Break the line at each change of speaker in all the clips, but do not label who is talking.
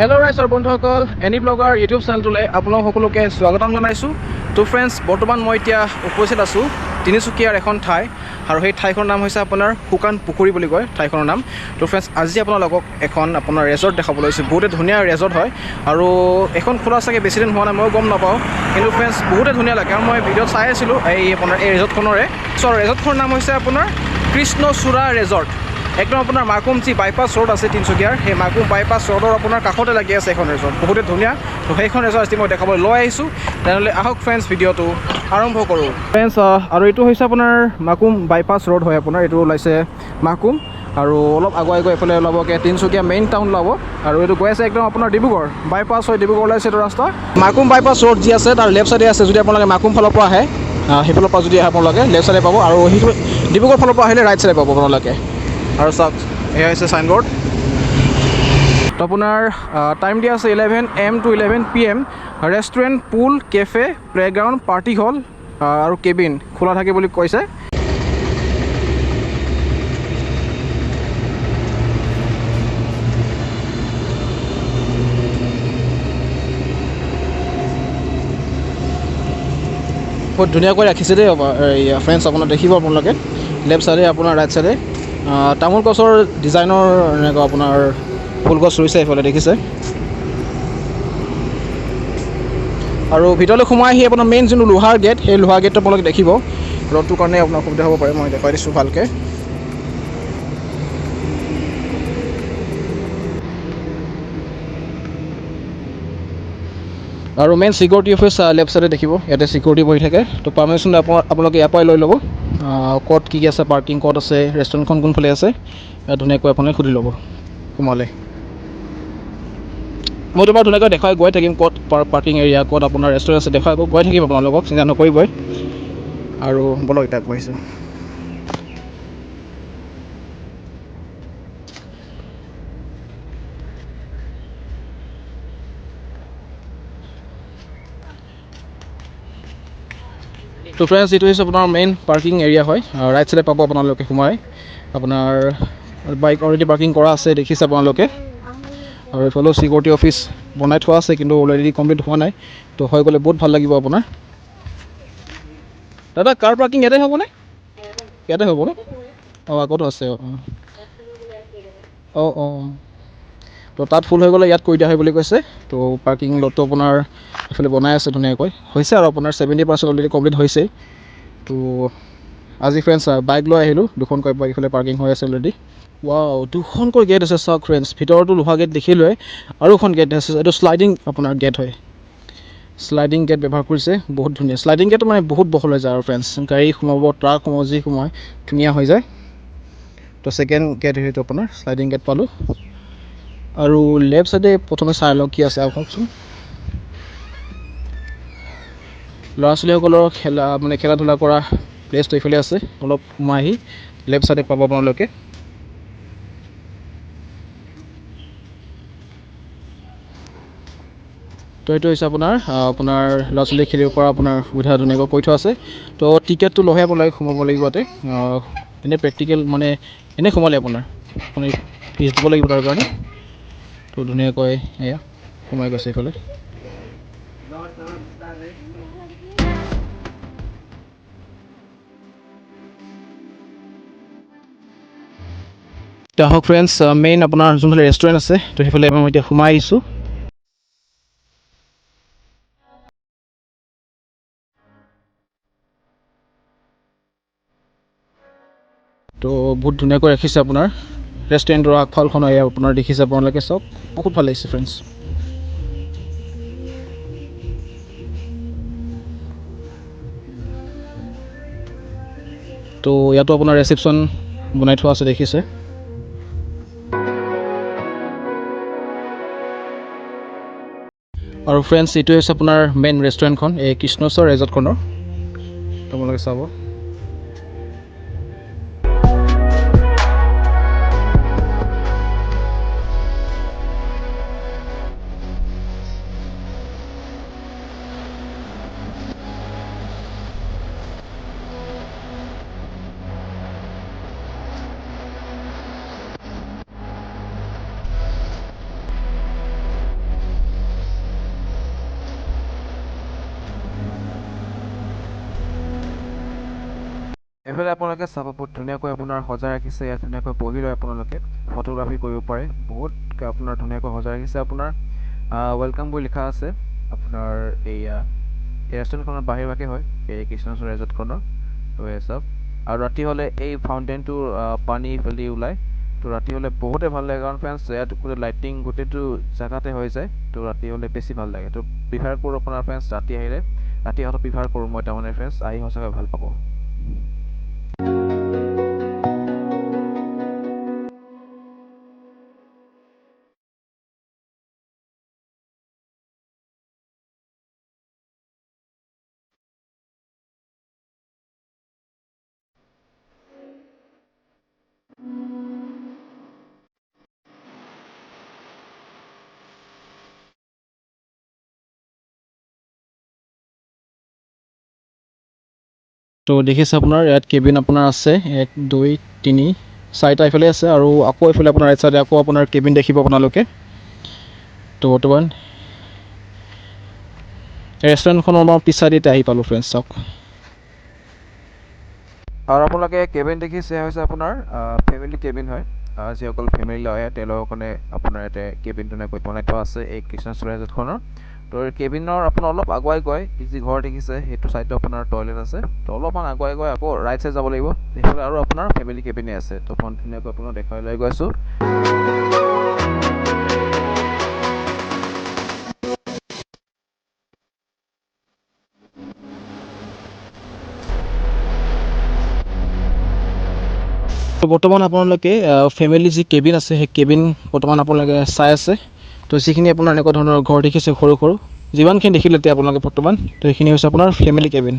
Hello' ৰাইজৰ বন্ধুসকল any blogger YouTube চেনেলটোলৈ আপোনালোক সকলোকে স্বাগতম জনাইছোঁ। তো ফ্ৰেণ্ডছ, বৰ্তমান মই এতিয়া উপস্থিত আছোঁ তিনিচুকীয়াৰ এখন ঠাই, আৰু সেই ঠাইখনৰ নাম হৈছে আপোনাৰ শুকান পুখুৰী বুলি কয় ঠাইখনৰ নাম। তো ফ্ৰেণ্ডছ, আজি আপোনালোকক এখন আপোনাৰ ৰেজৰ্ট দেখাব লৈছোঁ। বহুতে ধুনীয়া ৰেজৰ্ট হয়, আৰু এখন খোলা চাগে বেছি দিন হোৱা নাই, ময়ো গম নাপাওঁ, কিন্তু ফ্ৰেণ্ডছ বহুতে ধুনীয়া লাগে। আৰু মই ভিডিঅ'ত চাই আছিলোঁ আপোনাৰ এই ৰেজৰ্টখনৰে। চ' ৰেজৰ্টখনৰ নাম হৈছে আপোনাৰ কৃষ্ণচূড়া ৰেজৰ্ট। একদম আপোনাৰ মাকুম যি বাইপাছ ৰোড আছে তিনিচুকীয়াৰ, সেই মাকুম বাইপাছ ৰোডৰ আপোনাৰ কাষতে লাগি আছে এখন ৰেজৰ্ট, বহুতে ধুনীয়া। তো সেইখন ৰেজৰ্ট আজি মই দেখাবলৈ লৈ আহিছোঁ। তেনেহ'লে আহক ফ্ৰেণ্ডছ, ভিডিঅ'টো আৰম্ভ কৰোঁ। ফ্ৰেণ্ডছ, আৰু এইটো হৈছে আপোনাৰ মাকুম বাইপাছ ৰোড হয় আপোনাৰ, এইটো ওলাইছে মাকুম, আৰু অলপ আগুৱাই গৈ এইফালে ওলাবগৈ তিনিচুকীয়া মেইন টাউন ওলাব, আৰু এইটো গৈ আছে একদম আপোনাৰ ডিব্ৰুগড় বাইপাছ হয়, ডিব্ৰুগড় ওলাইছে এইটো ৰাস্তা। মাকুম বাইপাছ ৰোড যি আছে তাৰ লেফ্ট চাইডে আছে, যদি আপোনালোকে মাকুম ফালৰ পৰা আহে, সেইফালৰ পৰা যদি আহে আপোনালোকে লেফ্ট চাইডে পাব, আৰু সেইটো ডিব্ৰুগড় ফালৰ পৰা আহিলে ৰাইট চাইডে পাব আপোনালোকে। আৰু চাওক, এয়া হৈছে চাইনবোৰ্ড। তো আপোনাৰ টাইম দিয়া আছে 11 AM to 11 PM। Restaurant, pool, cafe, playground, party hall আৰু কেবিন খোলা থাকে বুলি কৈছে। বহুত ধুনীয়াকৈ ৰাখিছে দেই ফ্ৰেণ্ডছ, আপোনাৰ দেখিব আপোনালোকে লেফ্ট চাইডে আপোনাৰ ৰাইট চাইডে তামোল গছৰ ডিজাইনৰ এনেকুৱা আপোনাৰ ফুলগছ ৰুইছে এইফালে দেখিছে। আৰু ভিতৰলৈ সোমাই আহি আপোনাৰ মেইন যোনটো লোহাৰ গেট, সেই লোহাৰ গেটটো আপোনালোকে দেখিব। ৰ'দটোৰ কাৰণে আপোনাৰ অসুবিধা হ'ব পাৰে, মই দেখুৱাই দিছোঁ ভালকৈ। আৰু মেইন চিকিউৰিটি অফিচ লেফ্ট চাইডে দেখিব, ইয়াতে চিকিউৰিটি বহি থাকে। তো পাৰ্মিশ্যন আপোনালোকে ইয়াৰ পৰাই লৈ ল'ব, ক'ত কি আছে, পাৰ্কিং ক'ত আছে, ৰেষ্টুৰেণ্টখন কোনফালে আছে, ধুনীয়াকৈ আপোনালোকে সুধি ল'ব সোমালে। মই তোমাৰ ধুনীয়াকৈ দেখাই গৈ থাকিম ক'ত পাৰ্কিং এৰিয়া, ক'ত আপোনাৰ ৰেষ্টুৰেণ্ট আছে, দেখাই গৈ থাকিম আপোনালোকক, চিন্তা নকৰিবই। আৰু বলক এতিয়া গৈছোঁ। তো ফ্ৰেণ্ডছ, এইটো হৈছে আপোনাৰ মেইন পাৰ্কিং এৰিয়া হয়, ৰাইট চাইডে পাব আপোনালোকে সোমাই। আপোনাৰ বাইক অলৰেডি পাৰ্কিং কৰা আছে দেখিছে আপোনালোকে, আৰু এইফালেও চিকিউৰিটি অফিচ বনাই থোৱা আছে, কিন্তু অলৰেডি কমপ্লিট হোৱা নাই। তো হৈ গ'লে বহুত ভাল লাগিব আপোনাৰ। দাদা, কাৰ পাৰ্কিং ইয়াতে হ'বনে? ইয়াতে হ'ব ন? অঁ, আগতো আছে। অঁ, তো তাত ফুল হৈ গ'লে ইয়াত কৰি দিয়া হয় বুলি কৈছে। তো পাৰ্কিং লটটো আপোনাৰ এইফালে বনাই আছে ধুনীয়াকৈ, হৈছে আৰু আপোনাৰ 70% অলৰেডি কমপ্লিট হৈছেই। তো আজি ফ্ৰেণ্ডছ বাইক লৈ আহিলোঁ, দুখনকৈ বাইক ইফালে পাৰ্কিং হৈ আছে অলৰেডি। ৱাও, দুখনকৈ গেট আছে চাওক ফ্ৰেণ্ডছ, ভিতৰতো লোহা গেট দেখিলোৱে, আৰু এখন গেট আছে, এইটো শ্লাইডিং আপোনাৰ গেট হয়। শ্লাইডিং গেট ব্যৱহাৰ কৰিছে, বহুত ধুনীয়া। শ্লাইডিং গেটটো মানে বহুত বহল হৈ যায়, আৰু ফ্ৰেণ্ডছ গাড়ী সোমাব, ট্ৰাক সোমাব, যি সোমায় ধুনীয়া হৈ যায়। তো ছেকেণ্ড গেট সেইটো আপোনাৰ শ্লাইডিং গেট পালোঁ। আৰু লেফ্ট চাইডে প্ৰথমে চাই লওক কি আছে আহকচোন। ল'ৰা ছোৱালীসকলৰ খেলা ধূলা কৰা প্লেচটো এইফালে আছে, অলপ সোমাই আহি লেফ্ট চাইডে পাব আপোনালোকে। তো এইটো হৈছে আপোনাৰ ল'ৰা ছোৱালী খেলিব পৰা আপোনাৰ সুবিধা ধুনীয়াকৈ কৰি থোৱা আছে। তো টিকেটটো লৈহে আপোনালোকে সোমাব লাগিব ইয়াতে। এনেই প্ৰেক্টিকেল মানে এনেই সোমালে আপুনি ফিজ দিব লাগিব তাৰ কাৰণে। তো ধুনীয়াকৈ এয়া সোমাই গৈছে এইফালে। এতিয়া আহক ফ্ৰেণ্ডছ, মেইন আপোনাৰ যোনফালে ৰেষ্টুৰেণ্ট আছে, তো সেইফালে মই এতিয়া সোমাই আহিছোঁ। তো বহুত ধুনীয়াকৈ ৰাখিছে আপোনাৰ ৰেষ্টুৰেণ্টৰ আগফালখন, এয়া আপোনাৰ দেখিছে আপোনালোকে চাওক, বহুত ভাল লাগিছে ফ্ৰেণ্ডছ। তো ইয়াতো আপোনাৰ ৰিচেপশ্যন বনাই থোৱা আছে দেখিছে। আৰু ফ্ৰেণ্ডছ, এইটোৱে হৈছে আপোনাৰ মেইন ৰেষ্টুৰেণ্টখন, এই কৃষ্ণচূড়া ৰেজৰ্টখনৰ, তোমালোকে চাব। এইফালে আপোনালোকে চাব বহুত ধুনীয়াকৈ আপোনাৰ সজাই ৰাখিছে ইয়াত ধুনীয়াকৈ বহি লৈ আপোনালোকে ফটোগ্ৰাফী কৰিব পাৰে বহুত আপোনাৰ ধুনীয়াকৈ সজাই ৰাখিছে আপোনাৰ ৱেলকাম বুলি লিখা আছে আপোনাৰ এইয়া এই ৰেষ্টুৰেণ্টখনৰ বাহিৰভাগে হয় এই কৃষ্ণচূড়া ৰিজৰ্টখনৰ তো এই চব আৰু ৰাতি হ'লে এই ফাউণ্টেইনটো পানী ফেলি ওলায় তো ৰাতি হ'লে বহুতে ভাল লাগে কাৰণ ফ্ৰেণ্ডছ ইয়াত গোটেই লাইটিং গোটেইটো জেগাতে হৈ যায় তো ৰাতি হ'লে বেছি ভাল লাগে তো প্ৰিফাৰ কৰোঁ আপোনাৰ ফ্ৰেণ্ডছ ৰাতি আহিলে ৰাতি অহাটো প্ৰিফাৰ কৰোঁ মই তাৰমানে ফ্ৰেণ্ডছ আহি সঁচাকৈ ভাল পাব তো দেখিছে আপোনাৰ ইয়াত কেবিন আপোনাৰ আছে 1 2 3 4টা এইফালে আছে আৰু আকৌ এইফালে আপোনাৰ ৰাইট চাইডে আকৌ আপোনাৰ কেবিন দেখিব আপোনালোকে তো বৰ্তমান ৰেষ্টুৰেণ্টখনৰ মই পিছ চাইডে আহি পালোঁ ফ্ৰেণ্ডছ চাওক আৰু আপোনালোকে কেবিন দেখিছে হৈছে আপোনাৰ ফেমিলি কেবিন হয় যিসকল ফেমিলি লয় তেওঁলোকৰ কাৰণে আপোনাৰ ইয়াতে কেবিন ধুনীয়াকৈ বনাই থোৱা আছে এই কৃষ্ণচূড়া ৰিজৰ্টখনৰ তো কেবিনৰ আপোনাৰ অলপ আগুৱাই গৈ যি ঘৰ দেখিছে সেইটো ছাইডত আপোনাৰ টয়লেট আছে তো অলপমান আগুৱাই গৈ আকৌ ৰাইট চাইড যাব লাগিব সেইফালে আৰু আপোনাৰ ফেমিলি কেবিনে আছে তো অকণ ধুনীয়াকৈ আপোনাক দেখুৱাই লৈ গৈ আছোঁ তো বৰ্তমান আপোনালোকে ফেমিলি যি কেবিন আছে সেই কেবিন বৰ্তমান আপোনালোকে চাই আছে তো যিখিনি আপোনাৰ এনেকুৱা ধৰণৰ ঘৰ দেখিছে সৰু সৰু যিমানখিনি দেখিলে এতিয়া আপোনালোকে বৰ্তমান তো সেইখিনি হৈছে আপোনাৰ ফেমিলি কেবিন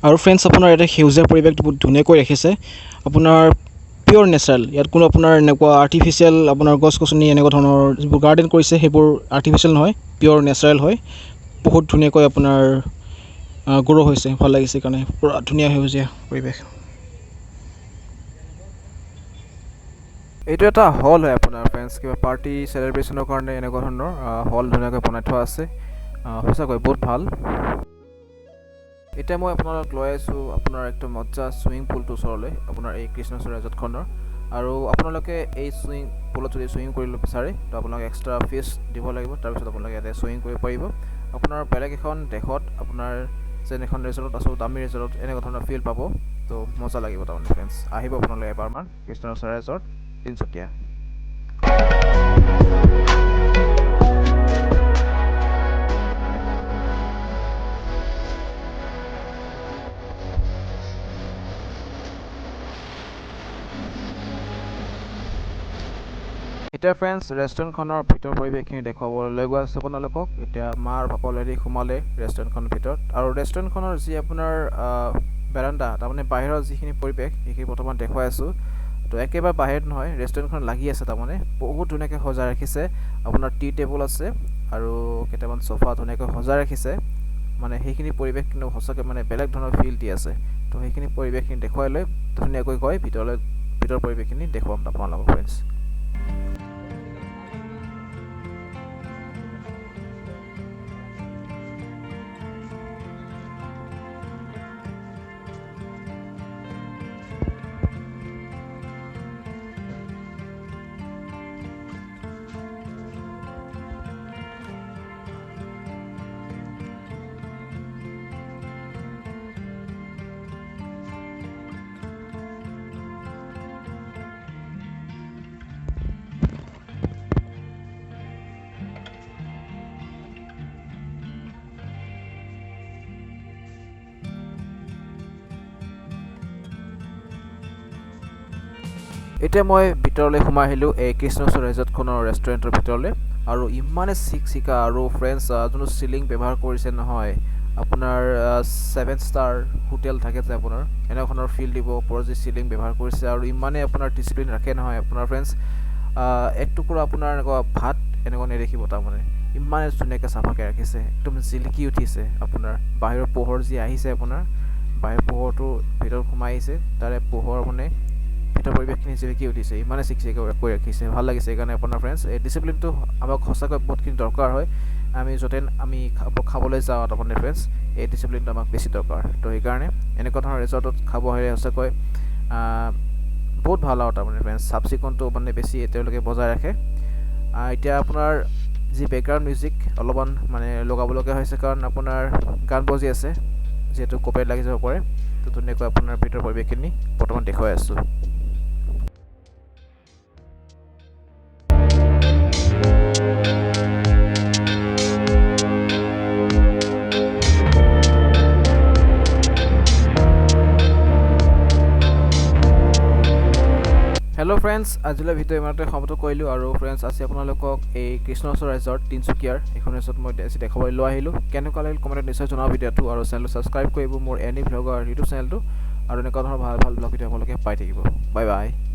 আৰু ফ্ৰেণ্ডছ আপোনাৰ ইয়াতে সেউজীয়া পৰিৱেশটো বহুত ধুনীয়াকৈ ৰাখিছে আপোনাৰ পিয়'ৰ নেচাৰেল ইয়াত কোনো আপোনাৰ এনেকুৱা আৰ্টিফিচিয়েল আপোনাৰ গছ গছনি এনেকুৱা ধৰণৰ যিবোৰ গাৰ্ডেন কৰিছে সেইবোৰ আৰ্টিফিচিয়েল নহয় পিয়'ৰ নেচাৰেল হয় বহুত ধুনীয়াকৈ আপোনাৰ গ্ৰ' হৈছে ভাল লাগিছে সেইকাৰণে পূৰা ধুনীয়া সেউজীয়া পৰিৱেশ এইটো এটা হল হয় আপোনাৰ ফ্ৰেণ্ডছ কিবা পাৰ্টি চেলিব্ৰেশ্যনৰ কাৰণে এনেকুৱা ধৰণৰ হল ধুনীয়াকৈ বনাই থোৱা আছে সঁচাকৈ বহুত ভাল এতিয়া মই আপোনালোক লৈ আহিছোঁ আপোনাৰ একদম মজা ছুইমিং পুলটোৰ ওচৰলৈ আপোনাৰ এই কৃষ্ণচূড়া ৰিজৰ্টখনৰ আৰু আপোনালোকে এই ছুইমিং পুলত যদি ছুইমিং কৰিব বিচাৰে তো আপোনালোকে এক্সট্ৰা ফিজ দিব লাগিব তাৰপিছত আপোনালোকে ইয়াতে ছুইমিং কৰিব পাৰিব আপোনাৰ বেলেগ এখন দেশত আপোনাৰ যেন এখন ৰিজৰ্টত আছোঁ দামী ৰিজৰ্টত এনেকুৱা ধৰণৰ ফিল পাব তো মজা লাগিব তাৰমানে ফ্ৰেণ্ডছ আহিব আপোনালোকে এবাৰমান কৃষ্ণচূড়া ৰিজৰ্ট তিনিচুকীয়া এতিয়া ফ্ৰেণ্ডছ ৰেষ্টুৰেণ্টখনৰ ভিতৰ পৰিৱেশখিনি দেখুৱাবলৈ লৈ গৈ আছোঁ আপোনালোকক এতিয়া মা আৰু পাপলেদি সোমালে ৰেষ্টুৰেণ্টখনৰ ভিতৰত আৰু ৰেষ্টুৰেণ্টখনৰ যি আপোনাৰ বাৰাণ্ডা তাৰমানে বাহিৰৰ যিখিনি পৰিৱেশ সেইখিনি বৰ্তমান দেখুৱাই আছোঁ তো একেবাৰে বাহিৰত নহয় ৰেষ্টুৰেণ্টখন লাগি আছে তাৰমানে বহুত ধুনীয়াকৈ সজাই ৰাখিছে আপোনাৰ টি টেবুল আছে আৰু কেইটামান চোফা ধুনীয়াকৈ সজাই ৰাখিছে মানে সেইখিনি পৰিৱেশ কিন্তু সঁচাকৈ মানে বেলেগ ধৰণৰ ফিল দি আছে তো সেইখিনি পৰিৱেশখিনি দেখুৱাই লৈ ধুনীয়াকৈ গৈ ভিতৰ পৰিৱেশখিনি দেখুৱাম আপোনালোকক ফ্ৰেণ্ডছ এতিয়া মই ভিতৰলৈ সোমাই আহিলোঁ এই কৃষ্ণচূড়া ৰিজৰ্টখনৰ ৰেষ্টুৰেণ্টৰ ভিতৰলৈ আৰু ইমানে চিকচিকা আৰু ফ্ৰেণ্ডছ যোনটো চিলিং ব্যৱহাৰ কৰিছে নহয় আপোনাৰ 7 ষ্টাৰ হোটেল থাকে যে আপোনাৰ এনেধৰণৰ ফিল দিব ওপৰত যি চিলিং ব্যৱহাৰ কৰিছে আৰু ইমানে আপোনাৰ ডিচিপ্লিন ৰাখে নহয় আপোনাৰ ফ্ৰেণ্ডছ এক টুকুৰা আপোনাৰ এনেকুৱা ভাত এনেকুৱা নেদেখিব তাৰমানে ইমানে ধুনীয়াকৈ চাফাকৈ ৰাখিছে একদম জিলিকি উঠিছে আপোনাৰ বাহিৰৰ পোহৰ যি আহিছে আপোনাৰ বাহিৰৰ পোহৰটো ভিতৰত সোমাই আহিছে তাৰে পোহৰ মানে ভিতৰ পৰিৱেশখিনি জিলিকি উঠিছে ইমানে চিকচিক কৰি ৰাখিছে ভাল লাগিছে সেইকাৰণে আপোনাৰ ফ্ৰেণ্ডছ এই ডিচিপ্লিনটো আমাক সঁচাকৈ বহুতখিনি দৰকাৰ হয় আমি য'তে আমি খাবলৈ যাওঁ তাৰমানে ফ্ৰেণ্ডছ এই ডিচিপ্লিনটো আমাক বেছি দৰকাৰ তো সেইকাৰণে এনেকুৱা ধৰণৰ ৰিজৰ্টত খাব আহিলে সঁচাকৈ বহুত ভাল আৰু তাৰমানে ফ্ৰেণ্ডছ চাফ চিকুণটো মানে বেছি তেওঁলোকে বজাই ৰাখে এতিয়া আপোনাৰ যি বেকগ্ৰাউণ্ড মিউজিক অলপমান মানে লগাবলগীয়া হৈছে কাৰণ আপোনাৰ গান বজি আছে যিহেতু কপিৰাইট লাগি যাব পাৰে তো ধুনীয়াকৈ আপোনাৰ ভিতৰ পৰিৱেশখিনি বৰ্তমান দেখুৱাই আছোঁ হেল্ল' ফ্ৰেণ্ডছ আজিলৈ ভিডিঅ' ইমানতে সমাপ্ত কৰিলোঁ আৰু ফ্ৰেণ্ডছ আজি আপোনালোকক এই কৃষ্ণচূড়া ৰিজৰ্ট তিনিচুকীয়াৰ এইখন ৰিজৰ্ট মই দেখাবলৈ লৈ আহিলোঁ কেনেকুৱা লাগিল কমেণ্টত নিশ্চয় জনাব ভিডিঅ'টো আৰু চেনেলটো ছাবস্ক্ৰাইব কৰিব মোৰ এনি ভ্লগাৰ ইউটিউব চেনেলটো আৰু এনেকুৱা ধৰণৰ ভাল ভাল ব্লগ ভিডিঅ' আপোনালোকে পাই থাকিব বাই বাই